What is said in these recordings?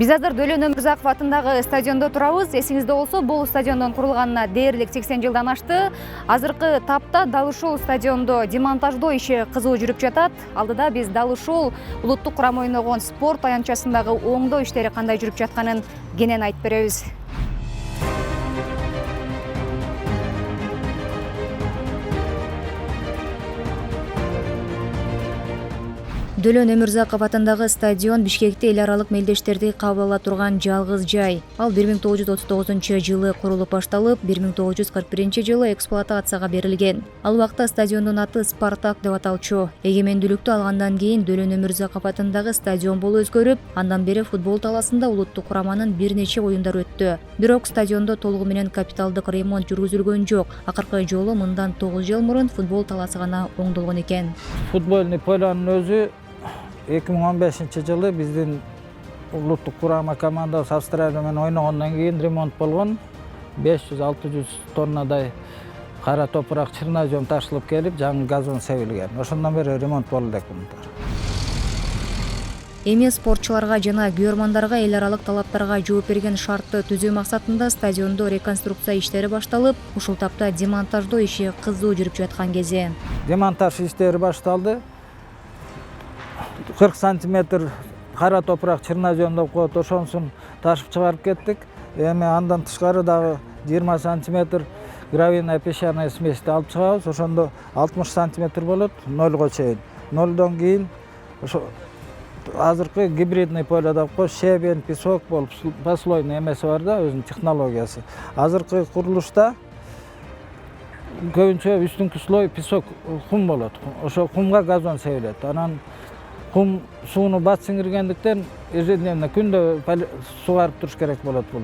Биз азыр Дөлөн Өмүрзаков атындагы стадиондо турабыз. Эсиңизде болсо, бул стадиондун курулганына дээрлик 80 жылдан ашты. Азыркы тапта дал ушул стадиондо демонтаждоо иши кызуу жүрүп жатат. Алдыда биз дал ушул улуттук курам ойногон спорт аянтчасындагы оңдоо иштери кандай жүрүп жатканын кенен айтып беребиз. Дөлөн Өмүрзаков атындагы стадион Бишкекте эл аралык мелдештерди кабыл ала турган жалгыз жай. Ал 1939-жылы курулуп башталып, 1941-жылы эксплуатацияга берилген. Ал убакта стадиондун аты Спартак деп аталчу. Эгемендүүлүктү алгандан кийин Дөлөн Өмүрзаков атындагы стадион болуп өзгөрүп, андан бери футбол талаасында улуттук кураманын бир нече оюндар өттү. Бирок стадиондо толугу менен капиталдык ремонт жүргүзүлгөн жок. Акыркы жолу мындан 9 жыл мурун футбол талаасы гана оңдолгон экен. Футбольный полянын өзү 2015-жылы биздин улуттук курама командабыз Австралия менен ойногондон кийин ремонт болгон. 500-600 тоннадай кара топурак чернозем ташылып келип, жаңы газон себилген. Ошондон бери ремонт болду экен. Эми спортчуларга жана күйөрмандарга эл аралык талаптарга жооп берген шартты түзүү максатында стадиондо реконструкция иштери башталып, ушул тапта демонтаждоо иши кызуу жүрүп жаткан кези. Демонтаж иштери башталды. 40 сантиметр кара топурак чернозем деп коет, ошонусун ташып чыгарып кеттик. Эми андан тышкары дагы 20 сантиметр гравийная песчаная смести алып чыгабыз. Ошондо 60 сантиметр болот, 0го чейин. 0дон кийин ошо азыркы гибридный поле деп коет, щебень, песок болуп послойный эмеси бар да, өзүнүн технологиясы. Азыркы курулушта көбүнчө үстүнкү слой песок, кум болот. Ошо кумга газон себилет. Анан кум сууну бат сиңиргендиктен ежедневно күндө сугарып туруш керек болот бул.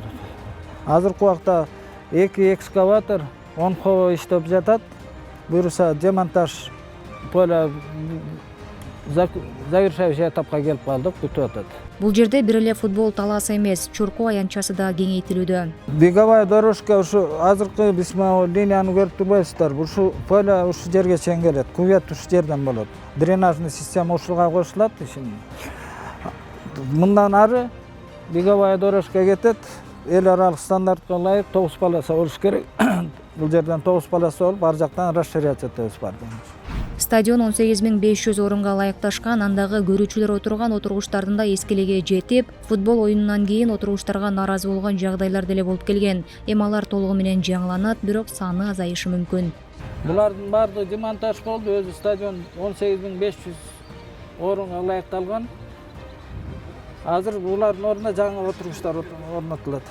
Азыркы убакта 2 экскаватор 10 хоо иштеп жатат. Буюрса демонтаж поля завершающий этапка келип калдык, бүтүп атат. Бул жерде бир эле футбол талаасы эмес, чуркоо аянтчасы да кеңейтилүүдө. Беговая дорожка ушу азыркы биз линияны көрүп турбайсыздар. Ушу поля ушу жерге чейин келет. Кувет ушу жерден болот. Дренажный система ушуга кошулат. Мындан ары беговая дорожка кетет. Эл аралык стандартка ылайык 9 полоса болуш керек. Бул жерден 9 полоса болуп, ар жактан расширяться этебиз бар. Стадион 18500 орунга ылайыкташкан, андагы көрүүчүлөр отурган отургучтардын да эскилиги жетип, футбол оюнунан кийин отургучтарга нааразы болгон жагдайлар деле болуп келген. Эми алар толугу менен жаңыланат, бирок саны азайышы мүмкүн. Булардын баардыгы демонтаж болду. Өзү стадион 18500 орунга ылайыкталган. Азыр булардын ордуна жаңы отургучтар орнотулат.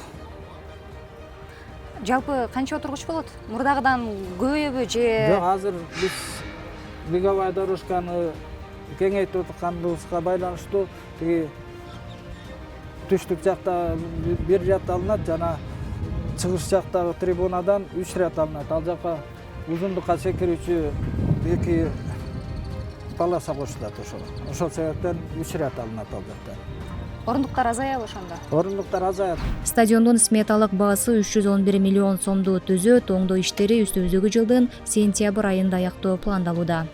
Жалпы канча отургуч болот? Мурдагыдан көбүбү же? Жок, азыр биз беговая дорожканы кеңейтип атканыбызга байланыштуу тиги түштүк жакта бир ряд алынат, жана чыгыш жактагы трибунадан 3 ряд алынат. Ал жака узундукка секирүүчү 2 полоса кошулат ошол себептен 3 ряд алынат ал жакта. Орундуктар азаябы ошондо? Орундуктар азаят. Стадиондун сметалык баасы 311 миллион сомду түзөт. Оңдоо иштери үстүбүздөгү жылдын сентябрь айында аяктоо пландалууда.